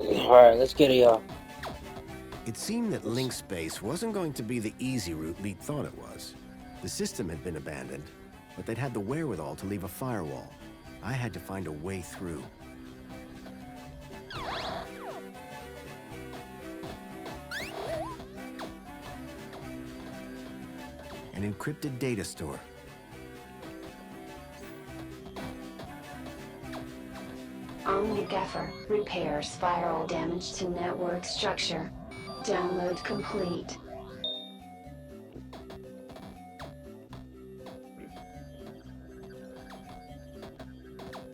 Alright, let's get it, y'all. It seemed that LINC space wasn't going to be the easy route Leet thought it was. The system had been abandoned, but they'd had the wherewithal to leave a firewall. I had to find a way through. An encrypted data store. Gaffer repairs firewall damage to network structure. Download complete.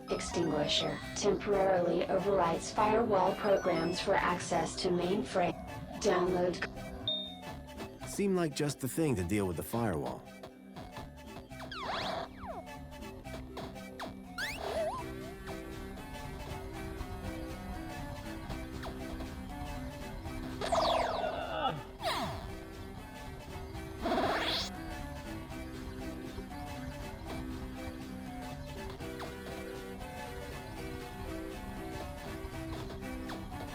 Extinguisher temporarily overrides firewall programs for access to mainframe. Download. Seemed like just the thing to deal with the firewall.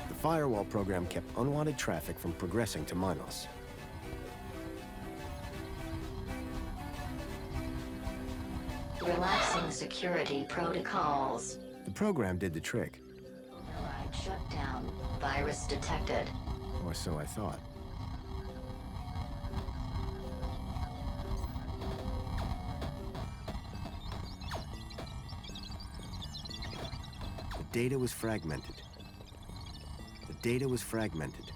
The firewall program kept unwanted traffic from progressing to Minos. Relaxing security protocols. The program did the trick. Override shutdown. Virus detected. Or so I thought. The data was fragmented. The data was fragmented.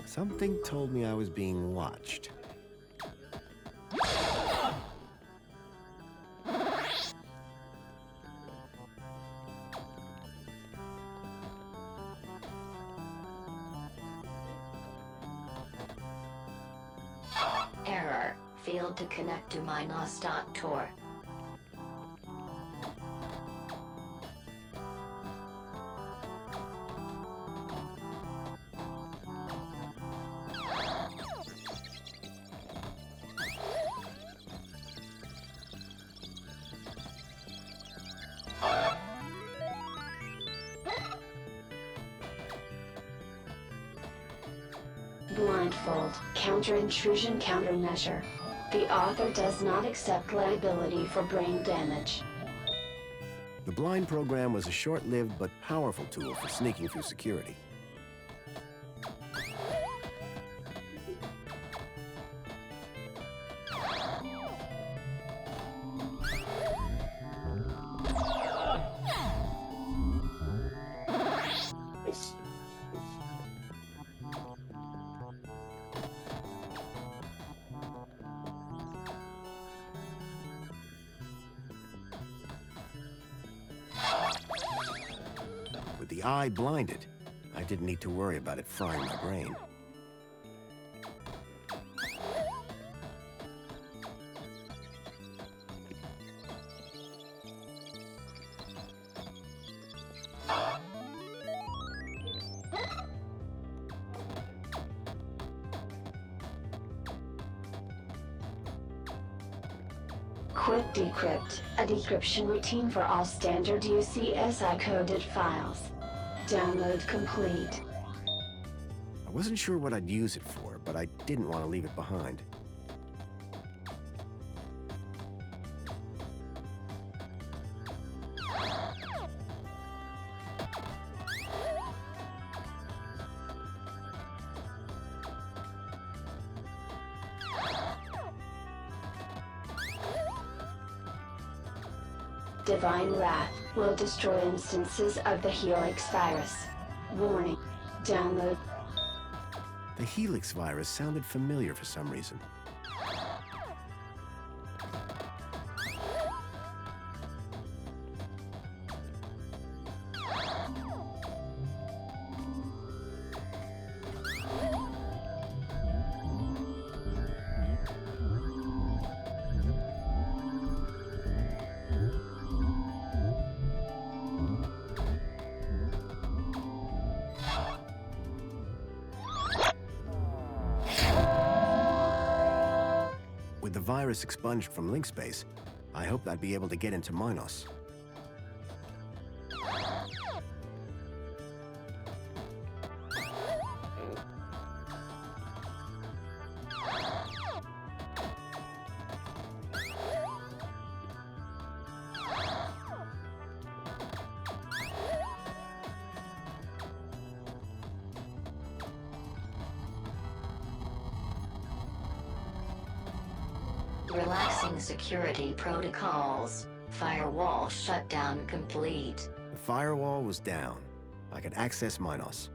Something told me I was being watched. Error. Failed to connect to Minos.tor. Blindfold, counter-intrusion countermeasure. The author does not accept liability for brain damage. The blind program was a short-lived but powerful tool for sneaking through security. With the eye blinded, I didn't need to worry about it frying my brain. Quick Decrypt, a decryption routine for all standard UCSI-coded files. Download complete. I wasn't sure what I'd use it for, but I didn't want to leave it behind. Divine Wrath will destroy instances of the Helix virus. Warning. Download. The Helix virus sounded familiar for some reason. virus expunged from LINC space, I hoped I'd be able to get into Minos. Relaxing security protocols. Firewall shutdown complete. The firewall was down. I could access Minos.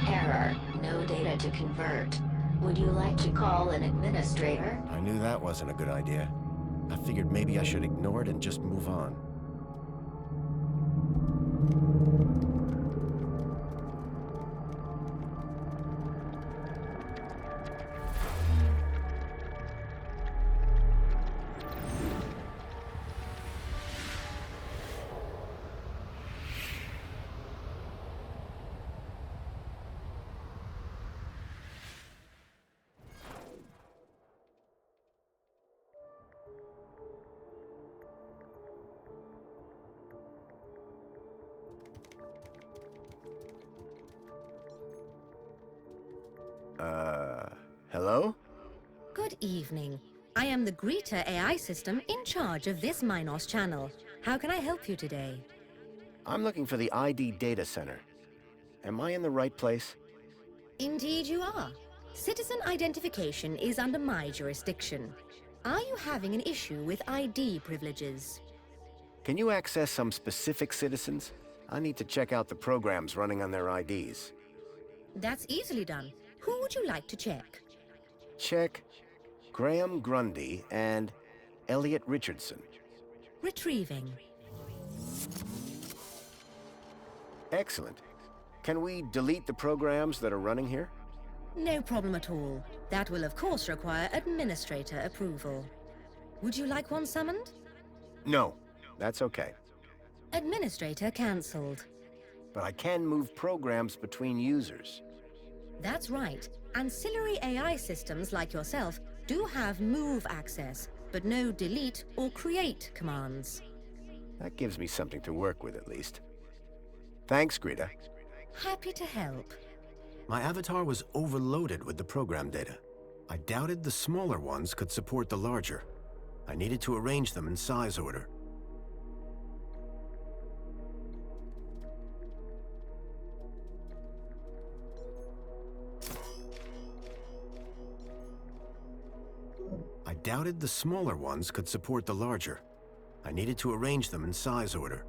Error. No data to convert. Would you like to call an administrator? I knew that wasn't a good idea. I figured maybe I should ignore it and just move on. Hello? Good evening. I am the Greeter AI system in charge of this Minos channel. How can I help you today? I'm looking for the ID data center. Am I in the right place? Indeed you are. Citizen identification is under my jurisdiction. Are you having an issue with ID privileges? Can you access some specific citizens? I need to check out the programs running on their IDs. That's easily done. Who would you like to check? Check Graham Grundy and Elliot Richardson. Retrieving. Excellent. Can we delete the programs that are running here? No problem at all. That will of course require administrator approval. Would you like one summoned? No, that's okay. Administrator cancelled. But I can move programs between users. That's right. Ancillary AI systems like yourself do have move access, but no delete or create commands. That gives me something to work with at least. Thanks, Greta. Happy to help. My avatar was overloaded with the program data. I doubted the smaller ones could support the larger. I needed to arrange them in size order. I doubted the smaller ones could support the larger. I needed to arrange them in size order.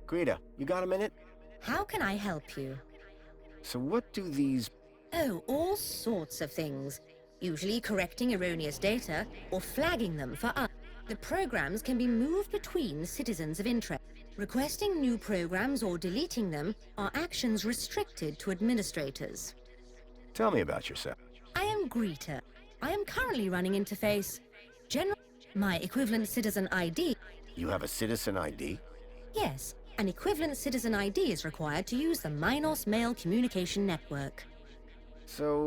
Greta, you got a minute? How can I help you? So what do these... Oh, all sorts of things. Usually correcting erroneous data or flagging them for us. The programs can be moved between citizens of interest. Requesting new programs or deleting them are actions restricted to administrators. Tell me about yourself. I am Greta. I am currently running interface. My equivalent citizen ID. You have a citizen ID? Yes, An equivalent citizen ID is required to use the Minos Mail Communication Network. So,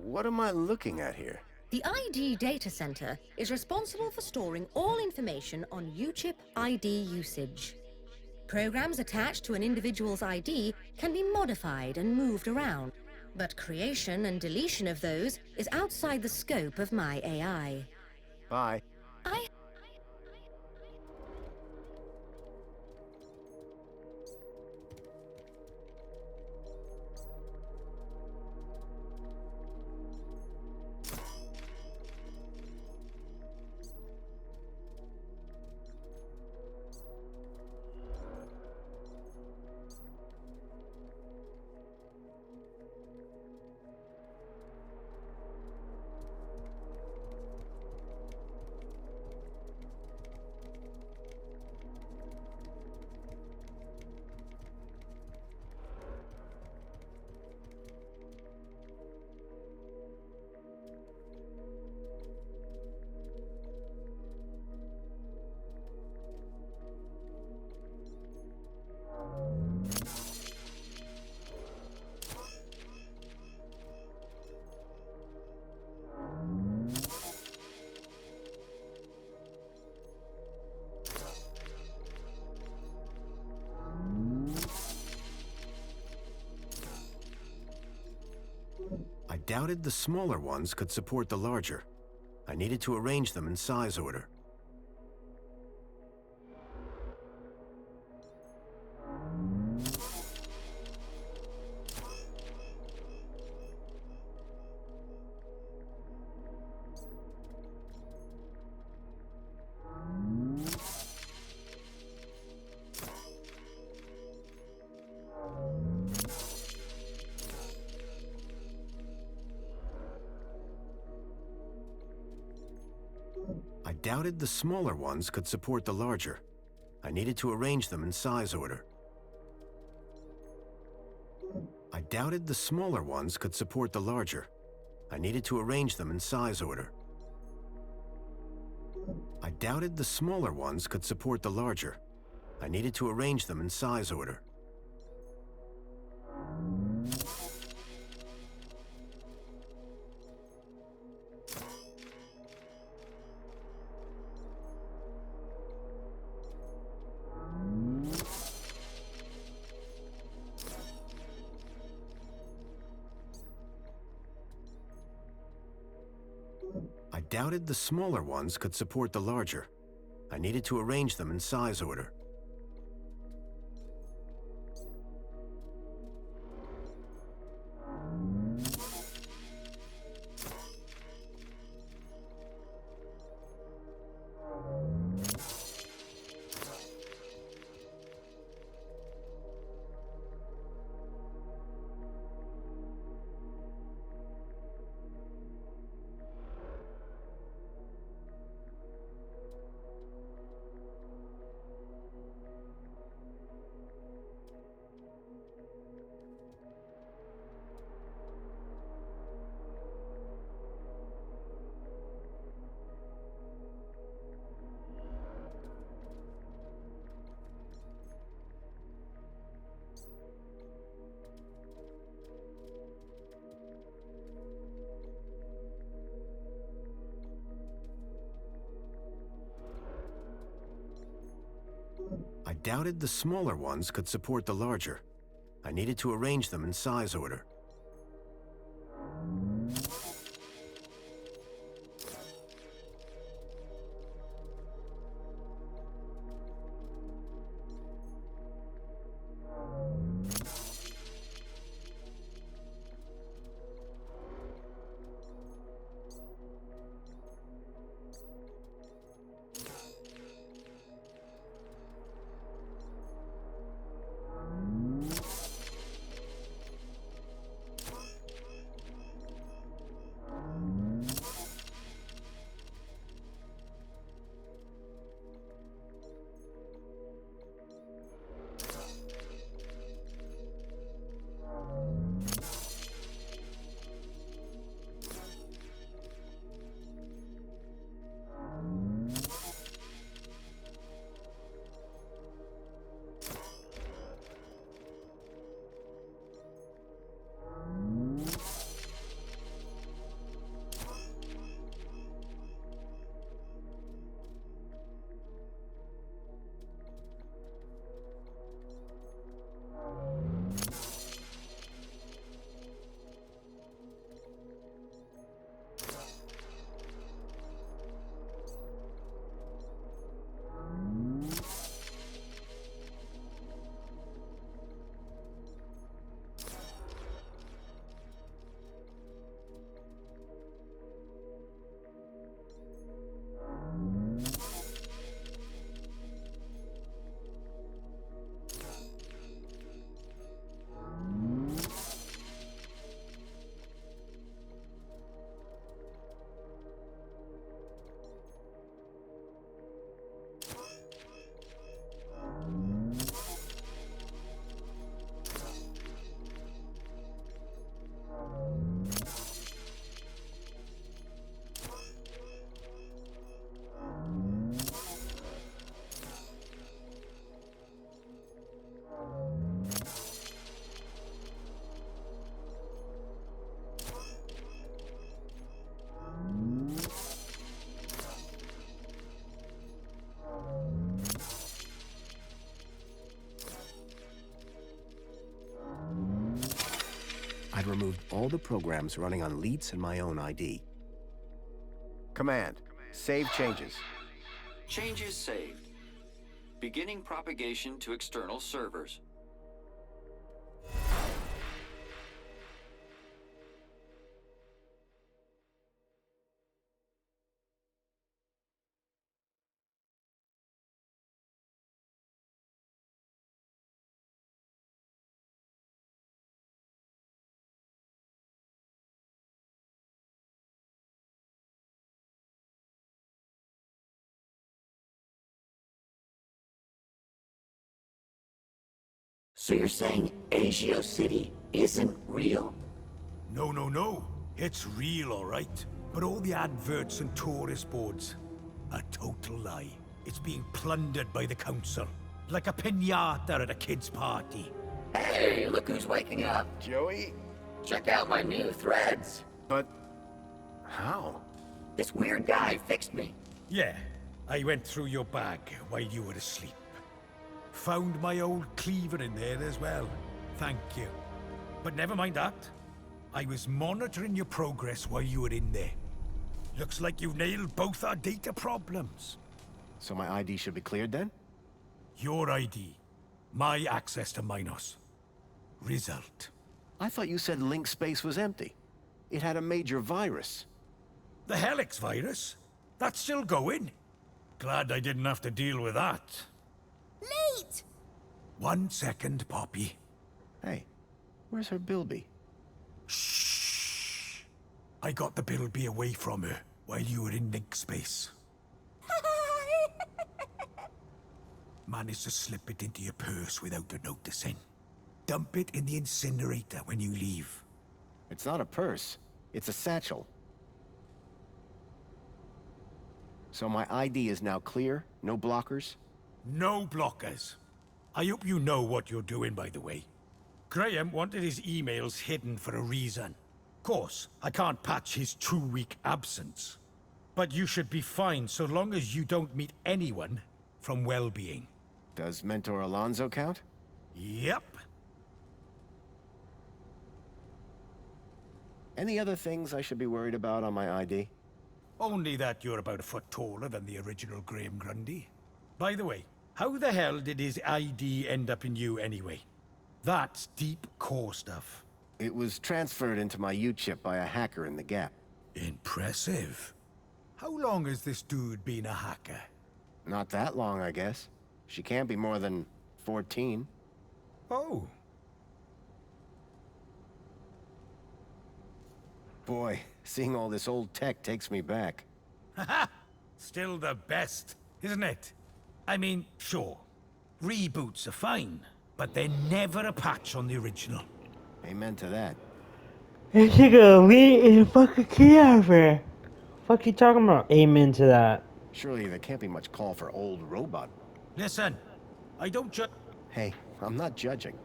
what am I looking at here? The ID Data Center is responsible for storing all information on UChip ID usage. Programs attached to an individual's ID can be modified and moved around, but creation and deletion of those is outside the scope of my AI. Bye. I I doubted the smaller ones could support the larger. I needed to arrange them in size order. I doubted the smaller ones could support the larger. I needed to arrange them in size order. I doubted the smaller ones could support the larger. I needed to arrange them in size order. I doubted the smaller ones could support the larger. I needed to arrange them in size order. I doubted the smaller ones could support the larger. I needed to arrange them in size order. I doubted the smaller ones could support the larger. I needed to arrange them in size order. all the programs running on Leet's and my own ID. Command. Save changes. Changes saved. Beginning propagation to external servers. So you're saying Agio City isn't real? No, no, no. It's real, all right. But all the adverts and tourist boards, a total lie. It's being plundered by the council, like a piñata at a kid's party. Hey, look who's waking up. Joey? Check out my new threads. But... how? This weird guy fixed me. Yeah, I went through your bag while you were asleep. Found my old cleaver in there as well. Thank you. But never mind that. I was monitoring your progress while you were in there. Looks like you've nailed both our data problems. So my ID should be cleared then? Your ID. My access to Minos. Result. I thought you said LINC space was empty. It had a major virus. The Helix virus? That's still going? Glad I didn't have to deal with that. Leet! 1 second, Poppy. Hey, where's her Bilby? Shh. I got the Bilby away from her while you were in LINC space. Managed to slip it into your purse without her noticing. Dump it in the incinerator when you leave. It's not a purse. It's a satchel. So my ID is now clear? No blockers? No blockers. I hope you know what you're doing, by the way. Graham wanted his emails hidden for a reason. Course, I can't patch his 2-week absence. But you should be fine so long as you don't meet anyone from well-being. Does Mentor Alonso count? Yep. Any other things I should be worried about on my ID? Only that you're about a foot taller than the original Graham Grundy. By the way, how the hell did his ID end up in you anyway? That's deep core stuff. It was transferred into my U-chip by a hacker in the Gap. Impressive. How long has this dude been a hacker? Not that long, I guess. She can't be more than 14. Oh. Boy, seeing all this old tech takes me back. Haha! Still the best, isn't it? I mean, sure. Reboots are fine, but they're never a patch on the original. Amen to that. This nigga Lee is a fucking kid out there. Fuck you talking about? Amen to that. Surely there can't be much call for old robot. Listen, I don't judge. Hey, I'm not judging.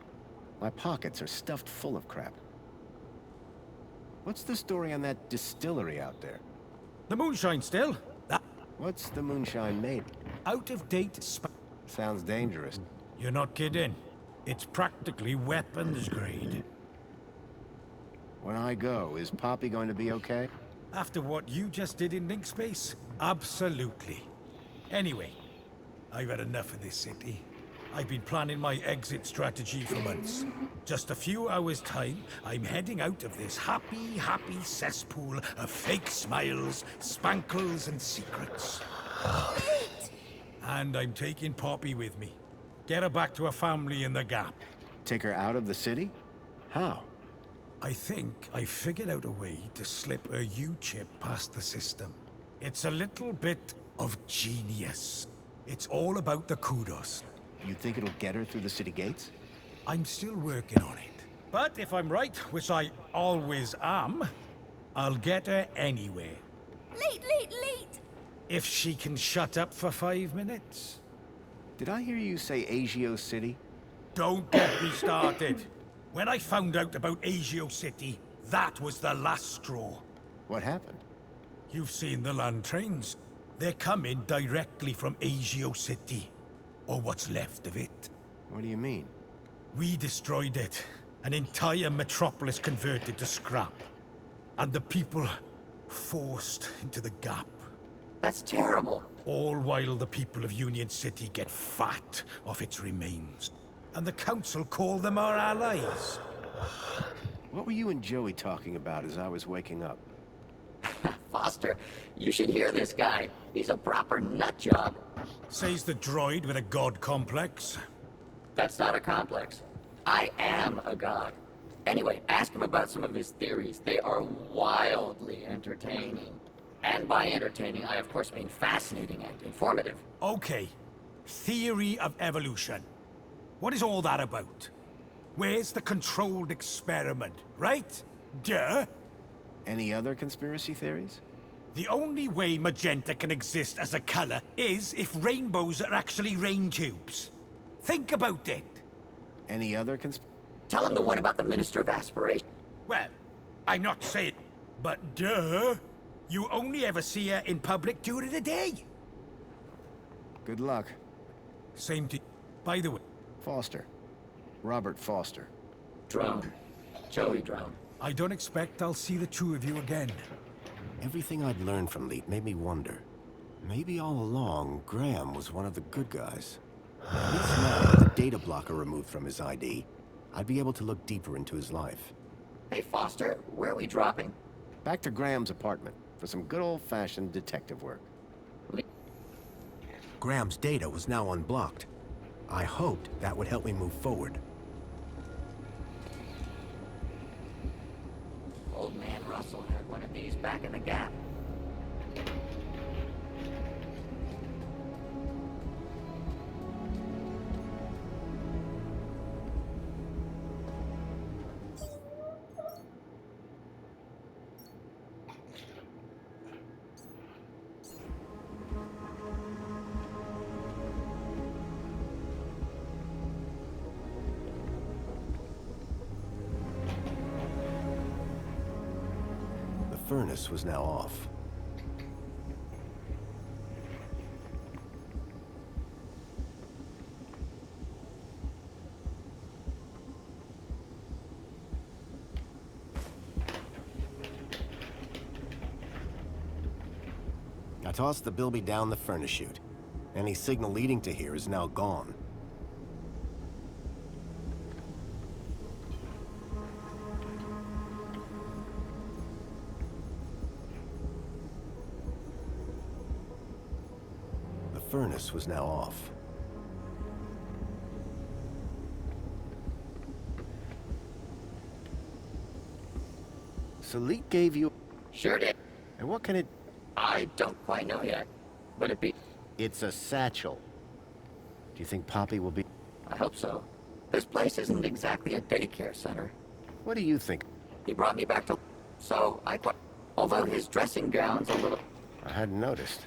My pockets are stuffed full of crap. What's the story on that distillery out there? The moonshine still? That What's the moonshine made? out-of-date Sounds dangerous. You're not kidding. It's practically weapons grade. When I go, is Poppy going to be okay? After what you just did in LINC space? Absolutely. Anyway, I've had enough of this city. I've been planning my exit strategy for months. Just a few hours' time, I'm heading out of this happy cesspool of fake smiles, spankles, and secrets. And I'm taking Poppy with me. Get her back to her family in the Gap. Take her out of the city? How? I think I figured out a way to slip a U-chip past the system. It's a little bit of genius. It's all about the kudos. You think it'll get her through the city gates? I'm still working on it. But if I'm right, which I always am, I'll get her anywhere. Leet! If she can shut up for 5 minutes. Did I hear you say Agio City? Don't get me started. When I found out about Agio City, that was the last straw. What happened? You've seen the land trains. They're coming directly from Agio City. Or what's left of it. What do you mean? We destroyed it. An entire metropolis converted to scrap. And the people forced into the gap. That's terrible. All while the people of Union City get fat off its remains. And the council call them our allies. What were you and Joey talking about as I was waking up? Foster, you should hear this guy. He's a proper nutjob. Says the droid with a god complex. That's not a complex. I am a god. Anyway, ask him about some of his theories. They are wildly entertaining. And by entertaining, I of course mean fascinating and informative. Okay. Theory of evolution. What is all that about? Where's the controlled experiment, right? Duh! Any other conspiracy theories? The only way magenta can exist as a color is if rainbows are actually rain tubes. Think about it. Any other Tell him the one about the Minister of Aspiration. Well, I'm not saying, but duh! You only ever see her in public during the day. Good luck. Same to... By the way... Foster. Robert Foster. Drone. Joey Drone. I don't expect I'll see the two of you again. Everything I'd learned from Leet made me wonder. Maybe all along, Graham was one of the good guys. At least now, with the data blocker removed from his ID, I'd be able to look deeper into his life. Hey, Foster, where are we dropping? Back to Graham's apartment for some good old-fashioned detective work. Graham's data was now unblocked. I hoped that would help me move forward. Old man Russell had one of these back in the Gap. The furnace was now off. I tossed the bilby down the furnace chute. Any signal leading to here is now gone. The furnace was now off. So Leet gave you... Sure did. And what can it... I don't quite know yet, but It's a satchel. Do you think Poppy will be... I hope so. This place isn't exactly a daycare center. What do you think? He brought me back to... So, although his dressing gown's a little... I hadn't noticed.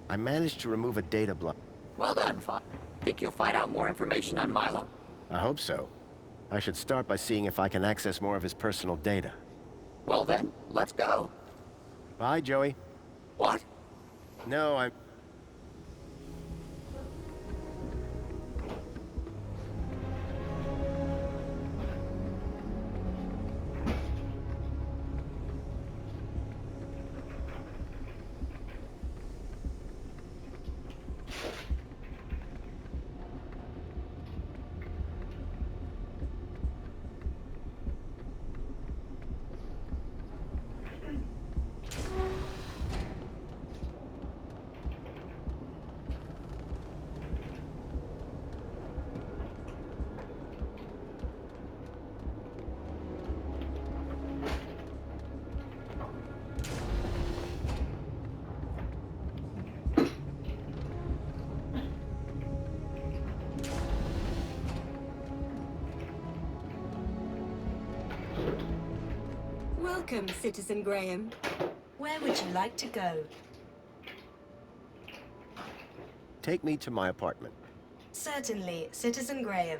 I managed to remove a data block. Well done, Think you'll find out more information on Milo? I hope so. I should start by seeing if I can access more of his personal data. Well then, let's go. Bye, Joey. What? No, I'm... Welcome, Citizen Graham. Where would you like to go? Take me to my apartment. Certainly, Citizen Graham.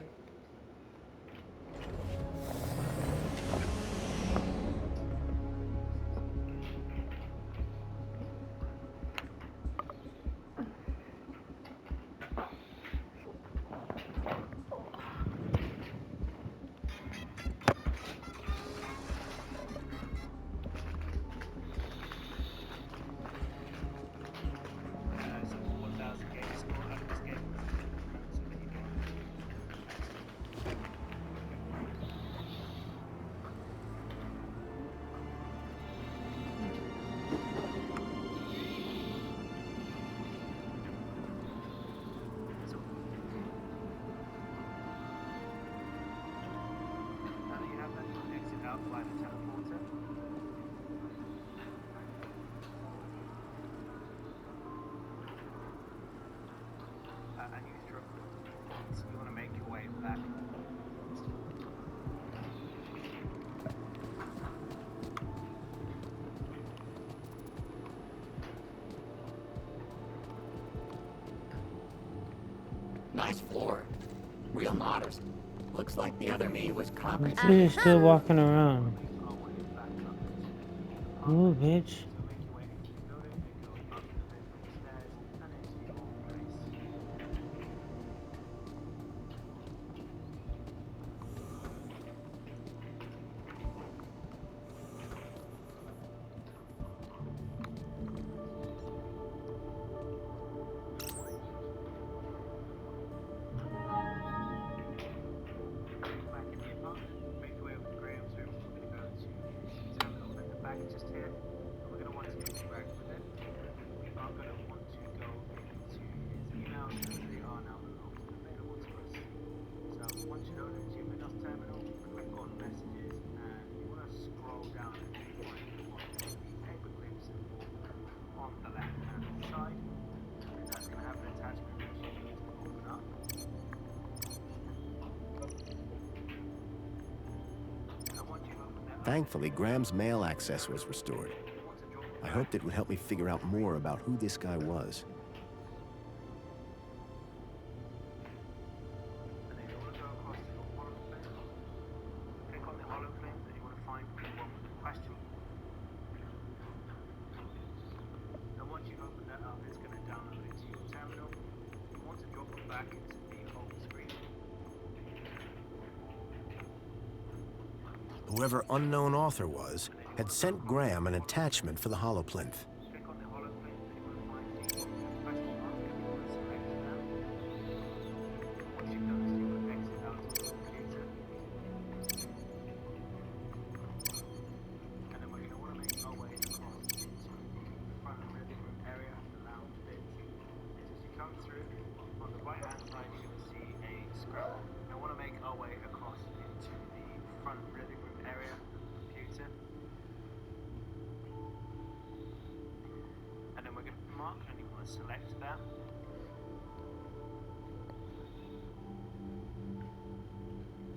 and you throw. So you want to make your way back. Nice floor. Real modest. Looks like the other me was Look compensated. who's still walking around. Ooh, bitch. Just here, and we're going to want to interact with it. We are going to want to go into his emails as they are now available to us. So once you load into your Windows terminal, click on messages and you want to scroll down and find the paper clips on the left hand side. And that's going to have an attachment which you need to open up. And once you've opened that up, Thankfully, Graham's mail access was restored. I hoped it would help me figure out more about who this guy was. and then you want to go across to your holoclip. Click on the holoclip and you want to find the one with the question. And once you've opened that up, it's going to download it to your terminal. You want to drop it back into the home screen. Whoever unknown author was had sent Graham an attachment for the holoplinth. Click on the holoclip and you want to find the one with the question mark and you want to select that. Once you've done this, you want to exit out of the computer. And then we're going to want to make our way across into the front of the living room area, the lounge bit. And as you come through, on the right hand side you're going to see a scroll. And we want to make our way across into the front living room area of the computer. And then we're going to mark and you want to select that.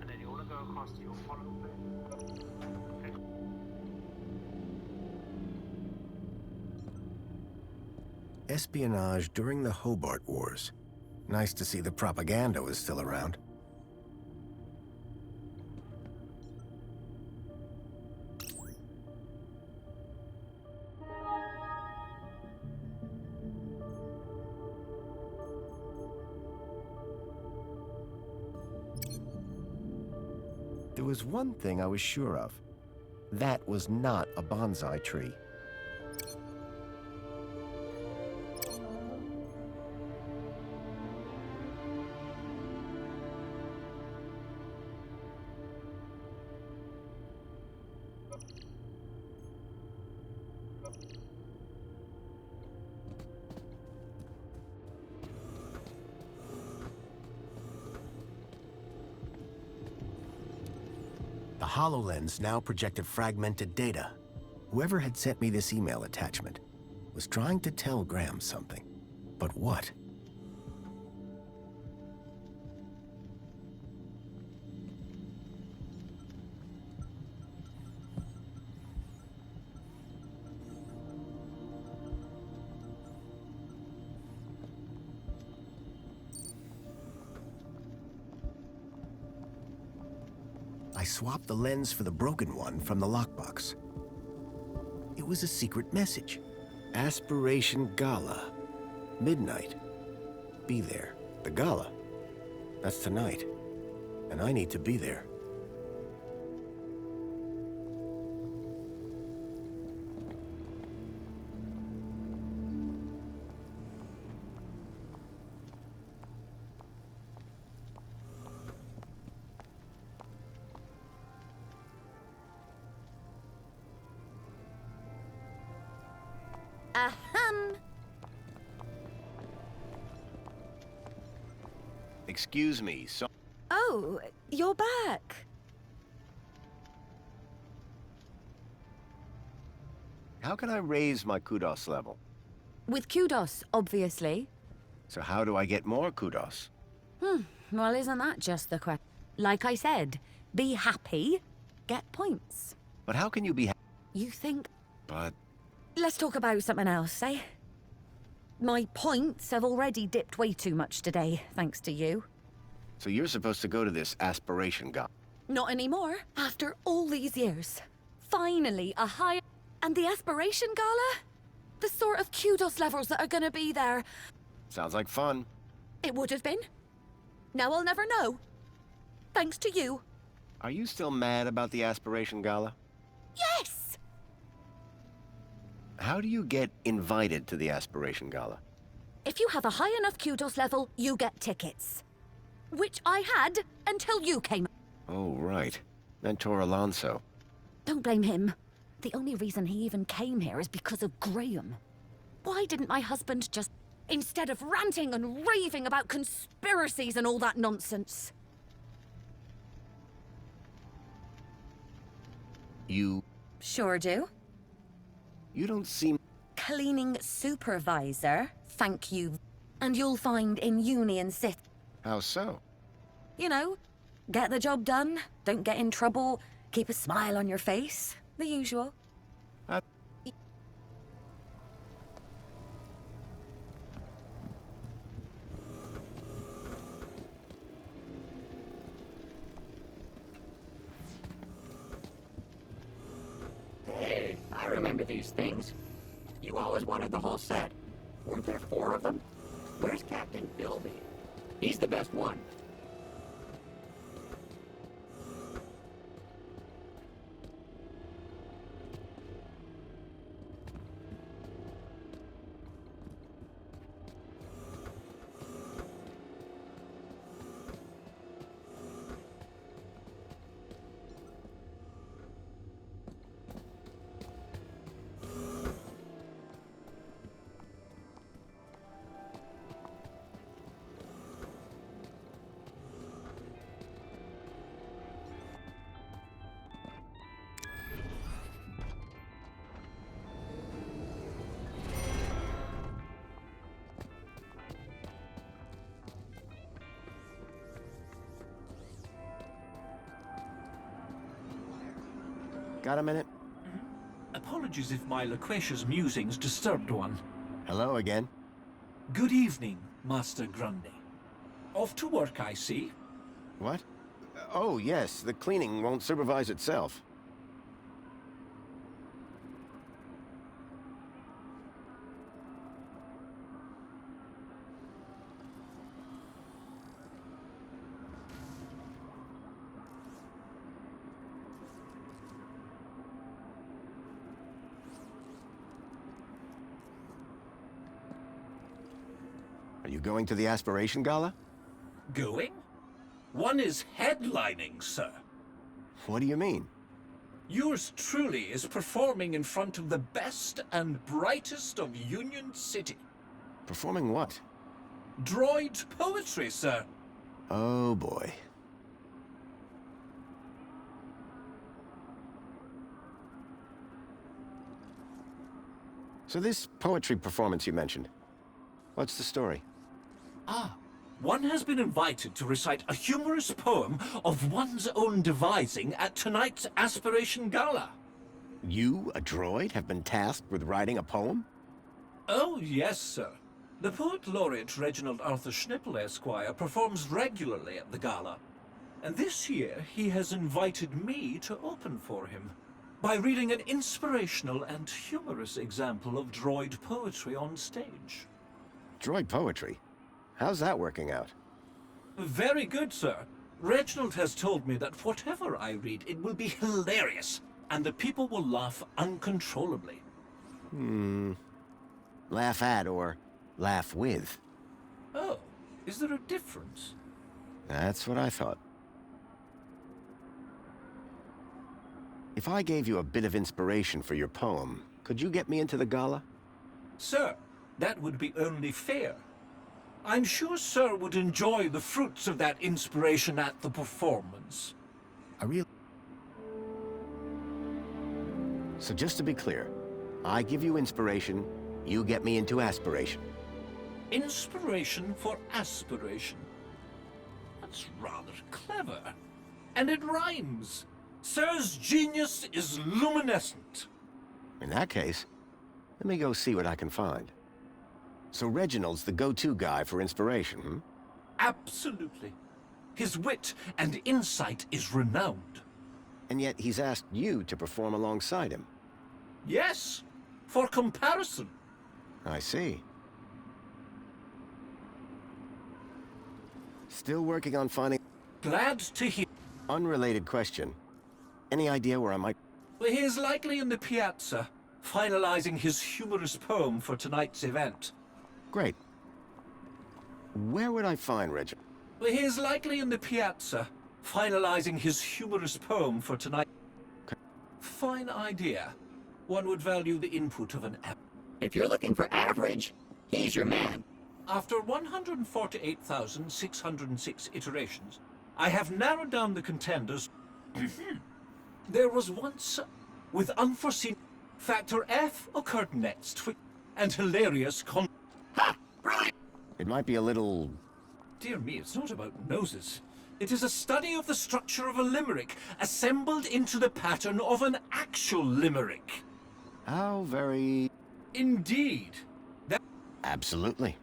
And then you want to go across to your follow bit. Espionage during the Hobart Wars. Nice to see the propaganda was still around. There was one thing I was sure of. That was not a bonsai tree. The HoloLens now projected fragmented data. Whoever had sent me this email attachment was trying to tell Graham something. But what? I swapped the lens for the broken one from the lockbox. It was a secret message. Aspiration Gala. Midnight. Be there. The gala. That's tonight. And I need to be there. Ahem. Excuse me, so... Oh, you're back. How can I raise my kudos level? With kudos, obviously. So how do I get more kudos? Well, isn't that just the question? Like I said, be happy, get points. But how can you be You think... But... Let's talk about something else, eh? My points have already dipped way too much today, thanks to you. So you're supposed to go to this aspiration gala? Not anymore, after all these years. Finally, a high... And the aspiration gala? The sort of kudos levels that are gonna be there. Sounds like fun. It would have been. Now I'll never know. Thanks to you. Are you still mad about the aspiration gala? Yes! How do you get invited to the aspiration gala? If you have a high enough kudos level, you get tickets. Which I had until you came. Oh, right. Mentor Alonso. Don't blame him. The only reason he even came here is because of Graham. Why didn't my husband just... Instead of ranting and raving about conspiracies and all that nonsense? You... Sure do. You don't seem... Cleaning supervisor, thank you. And you'll find in Union City. How so? You know, get the job done, don't get in trouble, keep a smile on your face. The usual. Hey, I remember these things. You always wanted the whole set. Weren't there 4 of them? Where's Captain Philby? He's the best one. Got a minute? Apologies if my loquacious musings disturbed one. Hello again. Good evening, Master Grundy. Off to work, I see. What? Oh, yes, the cleaning won't supervise itself. Are you going to the aspiration gala? Going? One is headlining, sir. What do you mean? Yours truly is performing in front of the best and brightest of Union City. Performing what? Droid poetry, sir. Oh, boy. So this poetry performance you mentioned, what's the story? One has been invited to recite a humorous poem of one's own devising at tonight's Aspiration Gala. You, a droid, have been tasked with writing a poem? Oh, yes, sir. The poet laureate Reginald Arthur Schnipple, Esquire, performs regularly at the gala. And this year, he has invited me to open for him by reading an inspirational and humorous example of droid poetry on stage. Droid poetry? How's that working out? Very good, sir. Reginald has told me that whatever I read, it will be hilarious, and the people will laugh uncontrollably. Laugh at or laugh with? Oh, is there a difference? That's what I thought. If I gave you a bit of inspiration for your poem, could you get me into the gala? Sir, that would be only fair. I'm sure Sir would enjoy the fruits of that inspiration at the performance. So just to be clear, I give you inspiration, you get me into aspiration. Inspiration for aspiration. That's rather clever. And it rhymes. Sir's genius is luminescent. In that case, let me go see what I can find. So Reginald's the go-to guy for inspiration, hmm? Absolutely. His wit and insight is renowned. And yet he's asked you to perform alongside him. Yes, for comparison. I see. Still working on finding... Glad to hear. Unrelated question. Any idea where I might... Well, he is likely in the piazza, finalizing his humorous poem for tonight's event. Great. Where would I find Reginald? Well, he is likely in the piazza, finalizing his humorous poem for tonight. Fine idea. One would value the input of an app. If you're looking for average, he's your man. After 148,606 iterations, I have narrowed down the contenders. There was once, with unforeseen... Factor F occurred next, and hilarious Ha! Brilliant! It might be a little... Dear me, it's not about noses. It is a study of the structure of a limerick, assembled into the pattern of an actual limerick. How very... Indeed. Absolutely.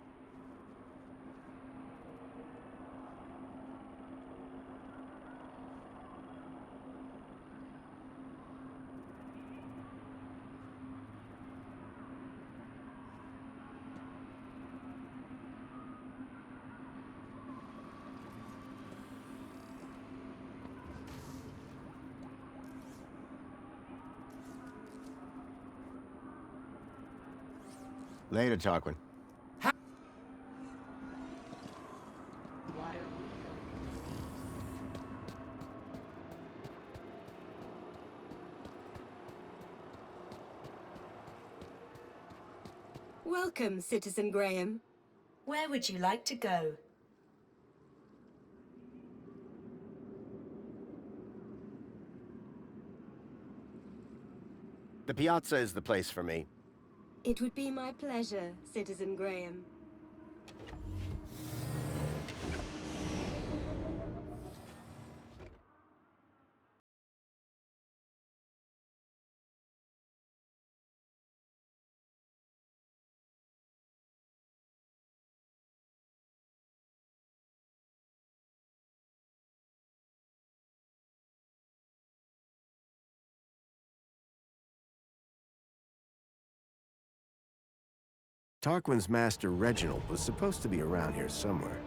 Later, Tarquin. Welcome, Citizen Graham. Where would you like to go? The piazza is the place for me. It would be my pleasure, Citizen Graham. Tarquin's master Reginald was supposed to be around here somewhere.